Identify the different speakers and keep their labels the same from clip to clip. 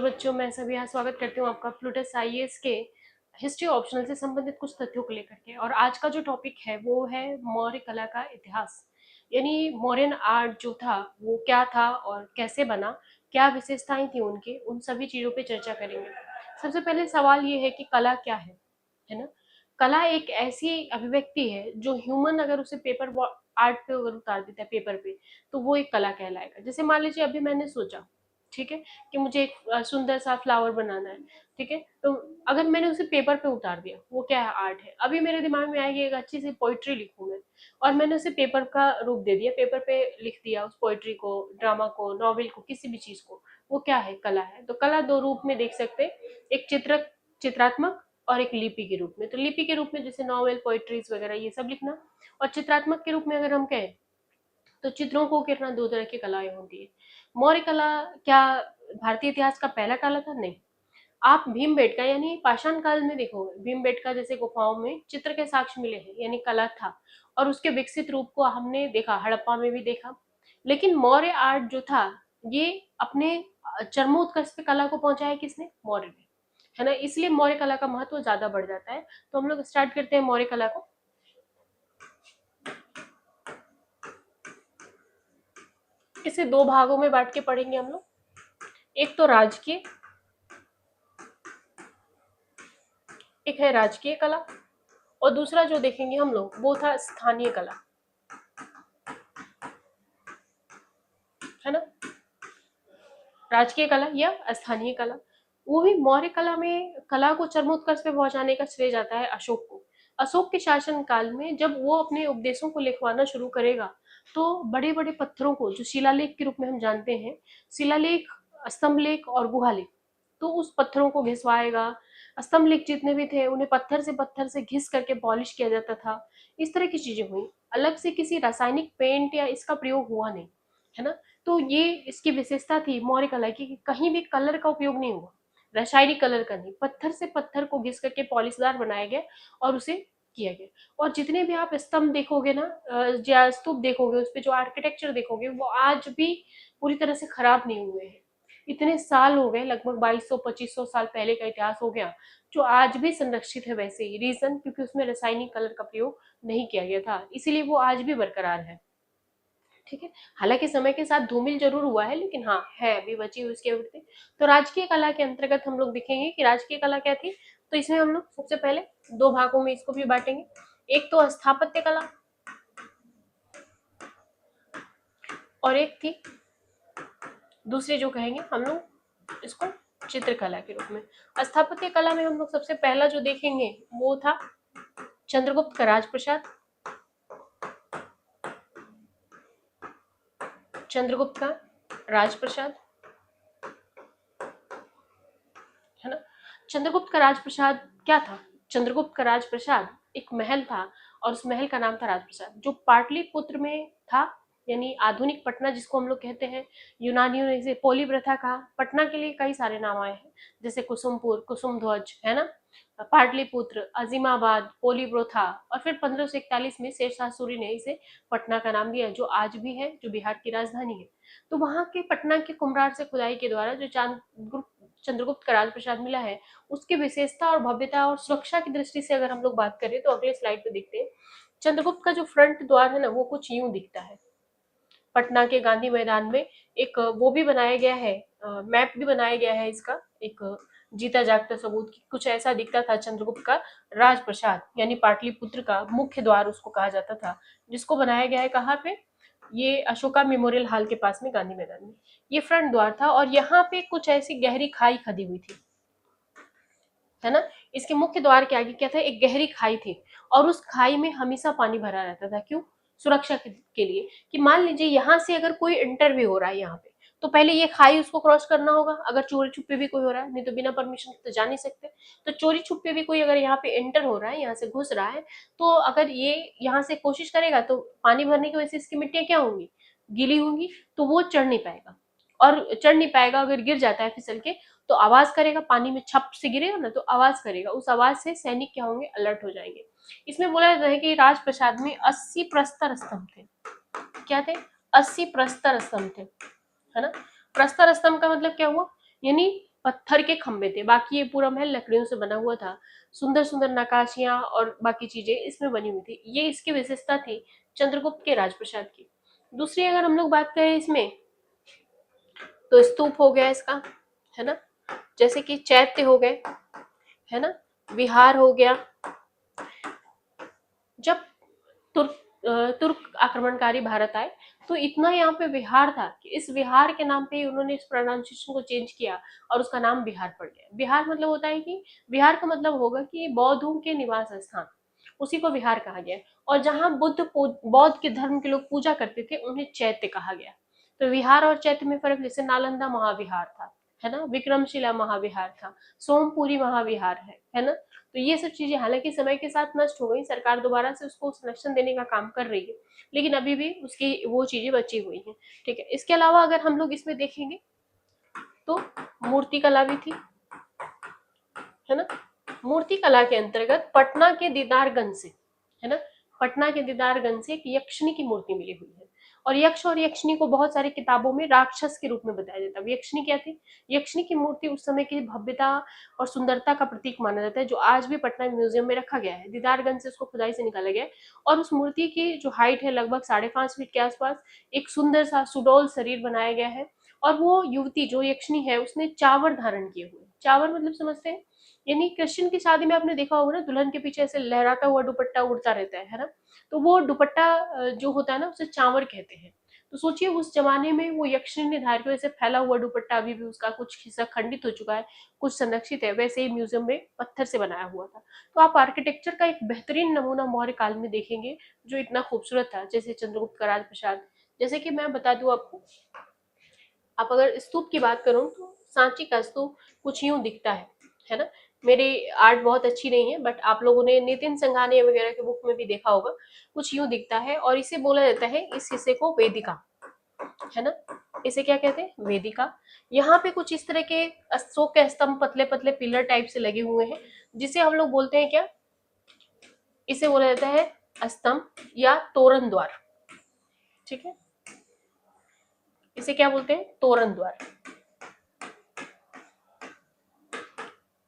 Speaker 1: बच्चों, मैं सभी यहाँ स्वागत करती हूँ आपका फ्लूटस आईएएस के हिस्ट्री ऑप्शनल से संबंधित कुछ तथ्यों को लेकर के। और आज का जो टॉपिक है वो है मौर्य कला का इतिहास, यानी मौर्यन आर्ट जो था वो क्या था और कैसे बना, क्या विशेषताएं थी उनकी, उन सभी चीजों पे चर्चा करेंगे। सबसे पहले सवाल ये है कि कला क्या है ना। कला एक ऐसी अभिव्यक्ति है जो ह्यूमन अगर उसे पेपर आर्ट पे अगर उतार देता है पेपर पे, तो वो एक कला कहलाएगा। जैसे मान लीजिए अभी मैंने सोचा, ठीक है, कि मुझे एक सुंदर सा फ्लावर बनाना है, ठीक है, तो अगर मैंने उसे पेपर पे उतार दिया, वो क्या है, आर्ट है। अभी मेरे दिमाग में आएगी एक अच्छी सी पोइट्री लिखूं मैं, और मैंने उसे पेपर का रूप दे दिया, पेपर पे लिख दिया उस पोइट्री को, ड्रामा को, नॉवेल को, किसी भी चीज को, वो क्या है, कला है। तो कला दो रूप में देख सकते हैं, एक चित्रात्मक और एक लिपि के रूप में। तो लिपि के रूप में जैसे नॉवेल, पोइट्रीज वगैरह ये सब लिखना, और चित्रात्मक के रूप में अगर हम कहें तो चित्रों को उकेरना, दो तरह की कलाएं होती है। मौर्य कला क्या भारतीय इतिहास का पहला काल था? नहीं। आप भीमबेटका यानी पाषाण काल में देखोगे, भीमबेटका जैसे गुफाओं में चित्र के साक्ष्य मिले हैं, यानी कला था, और उसके विकसित रूप को हमने देखा, हड़प्पा में भी देखा। लेकिन मौर्य आर्ट जो था, ये अपने चरमोत्कर्ष पे कला को पहुंचाया किसने? मौर्य ने, है ना। इसलिए मौर्य कला का महत्व ज्यादा बढ़ जाता है। तो हम लोग स्टार्ट करते हैं मौर्य कला को। इसे दो भागों में बांट के पढ़ेंगे हम लोग। एक तो राजकीय, एक है राजकीय कला, और दूसरा जो देखेंगे हम लोग वो था स्थानीय कला, है ना। राजकीय कला या स्थानीय कला, वो भी मौर्य कला में कला को चरमोत्कर्ष पे पहुंचाने का श्रेय जाता है अशोक को। अशोक के शासन काल में जब वो अपने उपदेशों को लिखवाना शुरू करेगा, तो बड़े बड़े पत्थरों को, जो शिलालेख के रूप में हम जानते हैं, शिलालेख, स्तंभलेख और गुहालेख, तो उस पत्थरों को घिसवाएगा। स्तंभलेख जितने भी थे उन्हें पत्थर से घिस करके पॉलिश किया जाता था। इस तरह की चीजें हुई। अलग से किसी रासायनिक पेंट या इसका प्रयोग हुआ नहीं, है ना। तो ये इसकी विशेषता थी मौर्य कला की, कि कहीं भी कलर का उपयोग नहीं हुआ, रासायनिक कलर का नहीं, पत्थर से पत्थर को घिस करके पॉलिशदार बनाया गया और उसे किया गया। और जितने भी आप स्तंभ देखोगे ना, या स्तूप देखोगे, उस पे जो आर्किटेक्चर देखोगे, वो आज भी पूरी तरह से खराब नहीं हुए हैं। इतने साल हो गए, लगभग 2200-2500 साल पहले का इतिहास हो गया, जो आज भी संरक्षित है वैसे ही। रीजन, क्योंकि उसमें रासायनिक कलर का प्रयोग नहीं किया गया था, इसीलिए वो आज भी बरकरार है, ठीक है। हालांकि समय के साथ धूमिल जरूर हुआ है, लेकिन हाँ है अभी बची हुई उसकी आवृत्ति। तो राजकीय कला के अंतर्गत हम लोग देखेंगे कि राजकीय कला क्या थी। तो इसमें हम लोग सबसे पहले दो भागों में इसको भी बांटेंगे। एक तो स्थापत्य कला, और एक थी दूसरी जो कहेंगे हम लोग इसको चित्रकला के रूप में। स्थापत्य कला में हम लोग सबसे पहला जो देखेंगे वो था चंद्रगुप्त का राजप्रसाद। चंद्रगुप्त का राजप्रसाद, है ना। चंद्रगुप्त का राजप्रसाद क्या था? चंद्रगुप्त का राजप्रसाद एक महल था, और उस महल का नाम था राजप्रसाद, जो पाटलिपुत्र में था, यानी आधुनिक पटना जिसको हम लोग कहते हैं। यूनानियों ने इसे पोली प्रथा कहा। पटना के लिए कई सारे नाम आए हैं, जैसे कुसुमपुर, कुसुमध्वज, है ना, पाटलिपुत्र, अजीमाबाद, पोली प्रथा। और फिर 1541 में शेरशाह सूरी ने इसे पटना का नाम दिया, जो आज भी है, जो बिहार की राजधानी है। तो वहां के पटना के कुम्हार से खुदाई के द्वारा जो चंद्रगुप्त का राजप्रसाद मिला है, उसकी विशेषता और भव्यता और सुरक्षा की दृष्टि से अगर हम लोग बात करें, तो अगले स्लाइड पे देखते हैं। चंद्रगुप्त का जो फ्रंट द्वार है ना, वो कुछ यूं दिखता है। पटना के गांधी मैदान में एक वो भी बनाया गया है, मैप भी बनाया गया है इसका, एक जीता जागता सबूत की। कुछ ऐसा दिखता था चंद्रगुप्त का राजप्रसाद, यानी पाटलिपुत्र का मुख्य द्वार उसको कहा जाता था, जिसको बनाया गया है कहाँ पे? ये अशोका मेमोरियल हॉल के पास में, गांधी मैदान में। ये फ्रंट द्वार था, और यहाँ पे कुछ ऐसी गहरी खाई खदी हुई थी, है ना। इसके मुख्य द्वार के आगे क्या था? एक गहरी खाई थी, और उस खाई में हमेशा पानी भरा रहता था। क्यों? सुरक्षा के लिए, कि मान लीजिए यहाँ से अगर कोई इंटर भी हो रहा है यहाँ पे, तो पहले ये खाई उसको क्रॉस करना होगा, अगर चोरी छुपे भी कोई हो रहा है, नहीं तो बिना परमिशन तो जा नहीं सकते। तो चोरी छुपे भी कोई अगर यहाँ पे एंटर हो रहा है, यहाँ से घुस रहा है, तो अगर ये यहाँ से कोशिश करेगा, तो पानी भरने की वजह से इसकी मिट्टियां क्या होंगी? गीली होंगी, तो वो चढ़ नहीं पाएगा। और चढ़ नहीं पाएगा, अगर गिर जाता है फिसल के, तो आवाज करेगा, पानी में छप से गिरेगा ना, तो आवाज करेगा, उस आवाज से सैनिक क्या होंगे? अलर्ट हो जाएंगे। इसमें बोला जाता है कि राजप्रसाद में 80 प्रस्तर स्तंभ थे। क्या थे? 80 प्रस्तर स्तंभ थे, है ना। प्रस्तर स्तंभ का मतलब क्या हुआ? यानी पत्थर के खंभे थे, बाकी ये पूरा महल लकड़ियों से बना हुआ था। सुंदर सुंदर नक्काशियां और बाकी चीजें इसमें बनी हुई थी। ये इसकी विशेषता थी चंद्रगुप्त के राजप्रसाद की। दूसरी अगर हम लोग बात करें इसमें, तो स्तूप हो गया इसका, है ना, जैसे कि चैत्य हो गए, है ना, विहार हो गया। जब तुर्क आक्रमणकारी भारत आए तो इतना यहाँ पे विहार था कि इस विहार के नाम पे ही उन्होंने इस प्रोनाउंसिएशन को चेंज किया और उसका नाम बिहार पड़ गया। बिहार मतलब होता है कि, बिहार का मतलब होगा कि बौद्धों के निवास स्थान, उसी को विहार कहा गया। और जहाँ बौद्ध के धर्म के लोग पूजा करते थे उन्हें चैत्य कहा गया। तो विहार और चैत्य में फर्क, जैसे नालंदा महाविहार था, है ना, विक्रमशिला महाविहार था, सोमपुरी महाविहार है ना। तो ये सब चीजें हालांकि समय के साथ नष्ट हो गई, सरकार दोबारा से उसको संरक्षण देने का काम कर रही है, लेकिन अभी भी उसकी वो चीजें बची हुई हैं। ठीक है, इसके अलावा अगर हम लोग इसमें देखेंगे तो मूर्ति कला भी थी, है ना। मूर्ति कला के अंतर्गत पटना के दीदारगंज से, है ना, पटना के दीदारगंज से एक यक्षिणी की मूर्ति मिली हुई है। और यक्ष और यक्षिणी को बहुत सारी किताबों में राक्षस के रूप में बताया जाता है। यक्षिणी क्या थी? यक्षिणी की मूर्ति उस समय की भव्यता और सुंदरता का प्रतीक माना जाता है, जो आज भी पटना म्यूजियम में रखा गया है। दीदारगंज से उसको खुदाई से निकाला गया है। और उस मूर्ति की जो हाइट है लगभग 5.5 फीट के आसपास, एक सुंदर सा सुडौल शरीर बनाया गया है। और वो युवती जो यक्षिणी है उसने चावर धारण किए हुए, चावर मतलब समझते हैं, यानी क्रिश्चियन की शादी में आपने देखा होगा ना, दुल्हन के पीछे ऐसे लहराता हुआ दुपट्टा उड़ता रहता है ना। तो वो दुपट्टा जो होता है ना उसे चावर कहते हैं। तो सोचिए उस जमाने में वो यक्षिणी ने धारण किया, ऐसे फैला हुआ दुपट्टा, अभी भी उसका कुछ हिस्सा खंडित हो चुका है, कुछ संरक्षित है, वैसे ही म्यूजियम में पत्थर से बनाया हुआ था। तो आप आर्किटेक्चर का एक बेहतरीन नमूना मौर्य काल में देखेंगे जो इतना खूबसूरत था, जैसे चंद्रगुप्त का राजप्रसाद। जैसे कि मैं बता दूं आपको, आप अगर स्तूप की बात करूं तो सांची का स्तूप कुछ यूं दिखता है ना। मेरी आर्ट बहुत अच्छी नहीं है, बट आप लोगों ने नितिन संघानिया वगैरह के बुक में भी देखा होगा, कुछ यूं दिखता है। और इसे बोला जाता है, इस हिस्से को वेदिका, है ना। इसे क्या कहते हैं? वेदिका। यहाँ पे कुछ इस तरह के अशोक के स्तंभ पतले पतले पिलर टाइप से लगे हुए हैं, जिसे हम लोग बोलते हैं क्या? इसे बोला जाता है स्तंभ या तोरण द्वार। ठीक है, इसे क्या बोलते हैं? तोरण द्वार।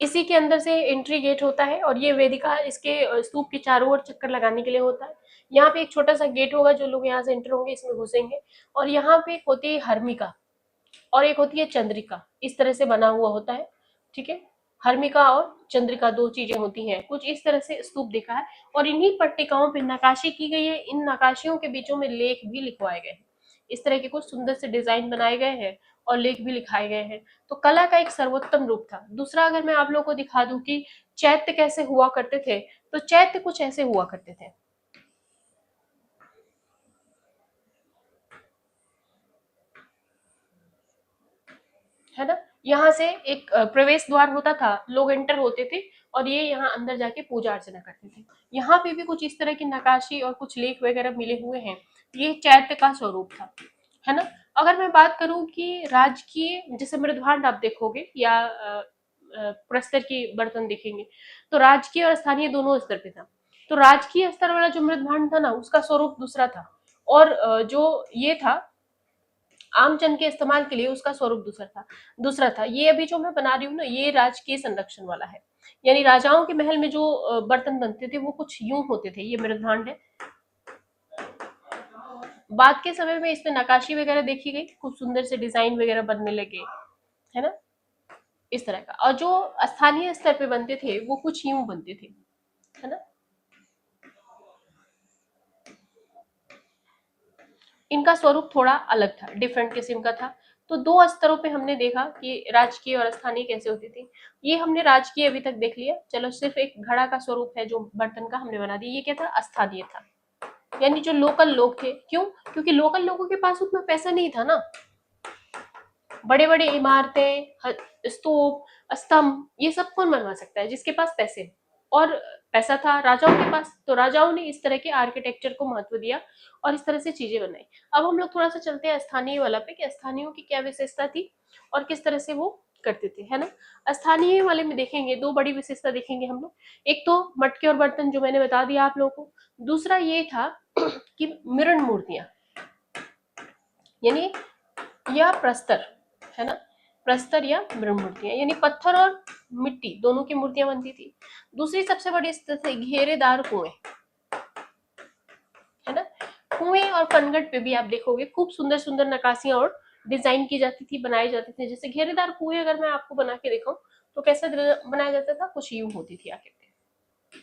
Speaker 1: इसी के अंदर से एंट्री गेट होता है, और ये वेदिका इसके स्तूप के चारों ओर चक्कर लगाने के लिए होता है। यहाँ पे एक छोटा सा गेट होगा, जो लोग यहाँ से एंटर होंगे इसमें घुसेंगे। और यहाँ पे एक होती है हर्मिका और एक होती है चंद्रिका, इस तरह से बना हुआ होता है। ठीक है, हर्मिका और चंद्रिका दो चीजें होती हैं, कुछ इस तरह से स्तूप दिखा है। और इन्हीं पट्टिकाओं पे नकाशी की गई है, इन नकाशियों के बीचों में लेख भी लिखवाए गए हैं। इस तरह के कुछ सुंदर से डिजाइन बनाए गए हैं और लेख भी लिखाए गए हैं। तो कला का एक सर्वोत्तम रूप था। दूसरा अगर मैं आप लोगों को दिखा दूं कि चैत्य कैसे हुआ करते थे, तो चैत्य कुछ ऐसे हुआ करते थे, है ना। यहाँ से एक प्रवेश द्वार होता था, लोग एंटर होते थे और ये यहाँ अंदर जाके पूजा अर्चना करते थे। यहाँ पे भी कुछ इस तरह की नकाशी और कुछ लेख वगैरह मिले हुए हैं। ये चैत्य का स्वरूप था, है ना। अगर मैं बात करूं कि राजकीय, जैसे मृदभांड आप देखोगे या प्रस्तर की बर्तन देखेंगे, तो राजकीय और स्थानीय दोनों स्तर पे था। तो राजकीय स्तर वाला जो मृदभांड था ना, उसका स्वरूप दूसरा था। और जो ये था आम जन के इस्तेमाल के लिए, उसका स्वरूप दूसरा था। ये अभी जो मैं बना रही हूँ ना, ये राजकीय संरक्षण वाला है। यानी राजाओं के महल में जो बर्तन बनते थे वो कुछ यूं होते थे। ये मृदभांड है। बाद के समय में इसमें नकाशी वगैरह देखी गई, खूब सुंदर से डिजाइन वगैरह बनने लगे, है ना, इस तरह का। और जो स्थानीय स्तर पे बनते थे वो कुछ यूं बनते थे, है ना। इनका स्वरूप थोड़ा अलग था, डिफरेंट किस्म का था। तो दो स्तरों पे हमने देखा कि राजकीय और स्थानीय कैसे होती थी। ये हमने राजकीय अभी तक देख लिया। चलो, सिर्फ एक घड़ा का स्वरूप है जो बर्तन का, हमने बना दिया। ये क्या था? स्थानीय था, यानी जो लोकल लोग थे। क्यों? क्योंकि लोकल लोगों के पास उतना पैसा नहीं था ना। बड़े बड़े इमारतें, स्तूप, स्तंभ, ये सब कौन बनवा सकता है? जिसके पास पैसे हैं। और पैसा था राजाओं के पास, तो राजाओं ने इस तरह के आर्किटेक्चर को महत्व दिया और इस तरह से चीजें बनाई। अब हम लोग थोड़ा सा चलते हैं स्थानीय वाला पे, कि स्थानीयों की क्या विशेषता थी और किस तरह से वो करते थे, है ना। स्थानीय वाले में देखेंगे दो बड़ी विशेषता देखेंगे हम लोग। एक तो मटके और बर्तन, जो मैंने बता दिया आप लोगों को। दूसरा ये था कि मृण मूर्तियां, यानी या प्रस्तर, है ना। प्रस्तर या ब्रह्म मूर्तियां, यानी पत्थर और मिट्टी दोनों की मूर्तियां बनती थी। दूसरी सबसे बड़ी स्थिति थी घेरेदार कुएं, है ना। कुएं और पनघट पे भी आप देखोगे खूब सुंदर सुंदर नक्काशियां और डिजाइन की जाती थी, बनाए जाते थे। जैसे घेरेदार कुएं अगर मैं आपको बना के दिखाऊं तो कैसे बनाया जाता था, कुछ यूं होती थी आकृति।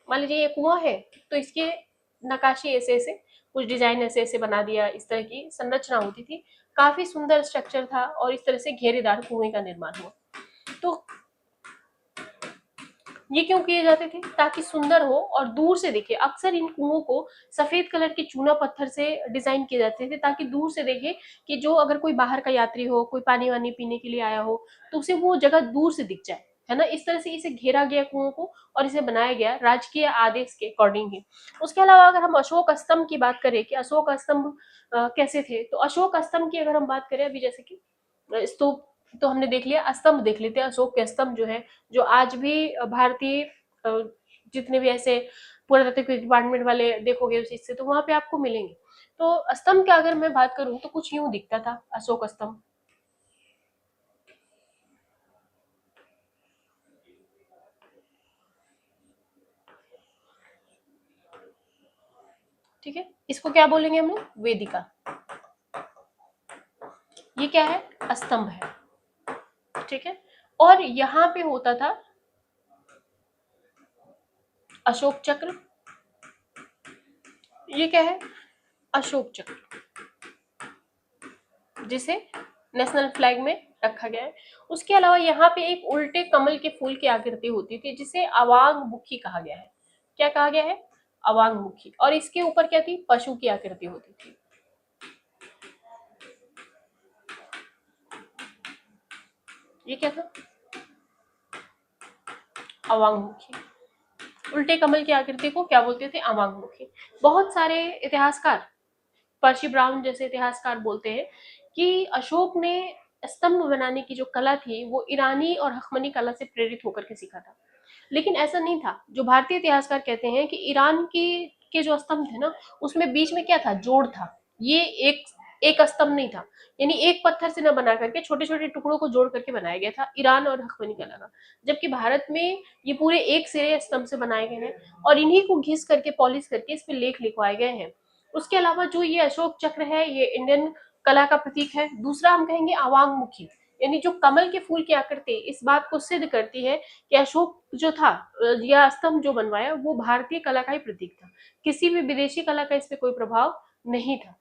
Speaker 1: मान लीजिए ये कुआं है तो इसके नक्काशी ऐसे ऐसे, कुछ डिजाइन ऐसे ऐसे बना दिया, इस तरह की संरचना होती थी। काफी सुंदर स्ट्रक्चर था और इस तरह से घेरेदार कुएं का निर्माण हुआ। तो ये क्यों किए जाते थे, ताकि सुंदर हो और दूर से दिखे। अक्सर इन कुओं को सफेद कलर के चूना पत्थर से डिजाइन किए जाते थे, ताकि दूर से देखे कि जो अगर कोई बाहर का यात्री हो, कोई पानी वानी पीने के लिए आया हो, तो उसे वो जगह दूर से दिख जाए, है ना। इस तरह से इसे घेरा गया कुओं को और इसे बनाया गया राजकीय आदेश के अकॉर्डिंग ही। उसके अलावा अगर हम अशोक स्तंभ की बात करें कि अशोक स्तंभ कैसे थे, तो अशोक स्तंभ की अगर हम बात करें, अभी जैसे कि स्तूप तो हमने देख लिया, स्तंभ देख लेते हैं। अशोक के स्तंभ जो है, जो आज भी भारतीय जितने भी ऐसे पुरातत्व डिपार्टमेंट वाले देखोगे उस चीज से, तो वहां पे आपको मिलेंगे। तो स्तंभ का अगर मैं बात करूं तो कुछ यूं दिखता था अशोक स्तंभ। ठीक है, इसको क्या बोलेंगे हम लोग, वेदिका। ये क्या है, स्तंभ है। ठीक है, और यहाँ पे होता था अशोक चक्र। ये क्या है, अशोक चक्र, जिसे नेशनल फ्लैग में रखा गया है। उसके अलावा यहाँ पे एक उल्टे कमल के फूल की आकृति होती थी, जिसे अवांग मुखी कहा गया है। क्या कहा गया है, अवांग मुखी। और इसके ऊपर क्या थी, पशु की आकृति होती थी। ये क्या था, अवांग मुखी। उल्टे कमल की आकृति को क्या बोलते थे, अवांग मुखी। बहुत सारे इतिहासकार, पर्सी ब्राउन जैसे इतिहासकार बोलते हैं कि अशोक ने स्तंभ बनाने की जो कला थी वो ईरानी और हखमनी कला से प्रेरित होकर के सीखा था। लेकिन ऐसा नहीं था। जो भारतीय इतिहासकार कहते हैं कि ईरान की के जो स्तंभ थे ना, उसमें बीच में क्या था, जोड़ था। ये एक एक स्तंभ नहीं था, यानी एक पत्थर से न बना करके छोटे छोटे टुकड़ों को जोड़ करके बनाया गया था ईरान और हखमनी कला का। जबकि भारत में ये पूरे एक सिरे स्तंभ से बनाए गए हैं और इन्हीं को घिस करके पॉलिश करके इस पे लेख लिखवाए गए हैं। उसके अलावा जो ये अशोक चक्र है, ये इंडियन कला का प्रतीक है। दूसरा हम कहेंगे अवांग मुखी, यानी जो कमल के फूल की आकृति इस बात को सिद्ध करती है कि अशोक जो था या स्तंभ जो बनवाया वो भारतीय कला का ही प्रतीक था। किसी भी विदेशी कला का इस पे कोई प्रभाव नहीं था,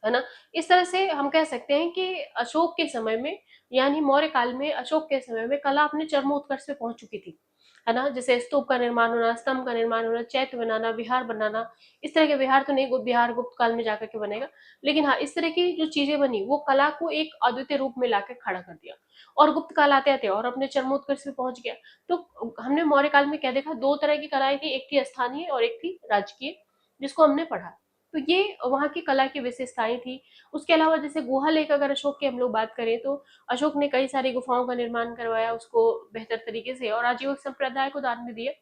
Speaker 1: है ना। इस तरह से हम कह सकते हैं कि अशोक के समय में, यानी मौर्य काल में, अशोक के समय में कला अपने चरमोत्कर्ष पे पहुंच चुकी थी, है ना। जैसे स्तूप का निर्माण होना, स्तंभ का निर्माण होना, चैत्य बनाना, विहार बनाना। इस तरह के विहार तो नहीं, विहार गुप्त काल में जाकर के बनेगा, लेकिन हाँ इस तरह की जो चीजें बनी वो कला को एक अद्वितीय रूप में लाकर खड़ा कर दिया। और गुप्त काल आते आते और अपने चरमोत्कर्ष पे पहुंच गया। तो हमने मौर्य काल में क्या देखा, दो तरह की कलाएं थी, एक थी स्थानीय और एक थी राजकीय, जिसको हमने पढ़ा। तो ये वहाँ की कला की विशेषताएं थी। उसके अलावा जैसे गुहा लेक अगर अशोक की हम लोग बात करें, तो अशोक ने कई सारी गुफाओं का निर्माण करवाया उसको बेहतर तरीके से, और आजीवक संप्रदाय को दान में दिया।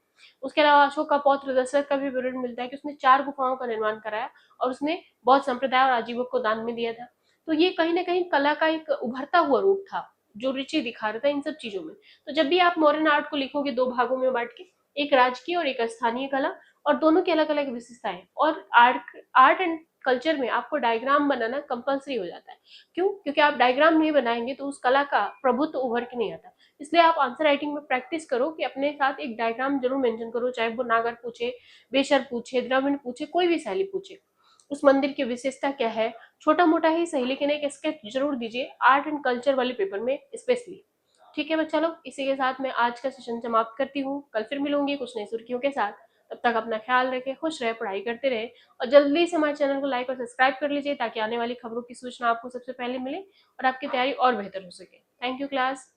Speaker 1: उसके अलावा अशोक का पौत्र दशरथ का भी विवरण मिलता है कि उसने 4 गुफाओं का निर्माण कराया और उसने बौद्ध संप्रदाय और आजीवक को दान में दिया था। तो ये कहीं ना कहीं कला का एक उभरता हुआ रूप था, जो रुचि दिखा रहा था इन सब चीजों में। तो जब भी आप मॉडर्न आर्ट को लिखोगे दो भागों में बांट के, एक राजकीय और एक स्थानीय कला, और दोनों की अलग अलग विशेषताएं। और आर्ट एंड कल्चर में आपको डायग्राम बनाना कंपलसरी हो जाता है। क्यों, क्योंकि आप डायग्राम नहीं बनाएंगे तो उस कला का प्रभुत्व उभर के नहीं आता। इसलिए आप आंसर राइटिंग में प्रैक्टिस करो कि अपने साथ एक डायग्राम जरूर मेंशन करो, चाहे वो नागर पूछे, बेशर पूछे, द्रविड़ पूछे, कोई भी शैली पूछे। उस मंदिर की विशेषता क्या है, छोटा मोटा ही सही लेकिन एक स्केच जरूर दीजिए आर्ट एंड कल्चर वाले पेपर में स्पेशली। ठीक है बच्चा लोग, इसी के साथ मैं आज का सेशन समाप्त करती हूँ। कल फिर मिलूंगी कुछ नई सुर्खियों के साथ। तब तक अपना ख्याल रखें, खुश रहे, पढ़ाई करते रहे, और जल्दी से हमारे चैनल को लाइक और सब्सक्राइब कर लीजिए ताकि आने वाली खबरों की सूचना आपको सबसे पहले मिले और आपकी तैयारी और बेहतर हो सके। Thank you class.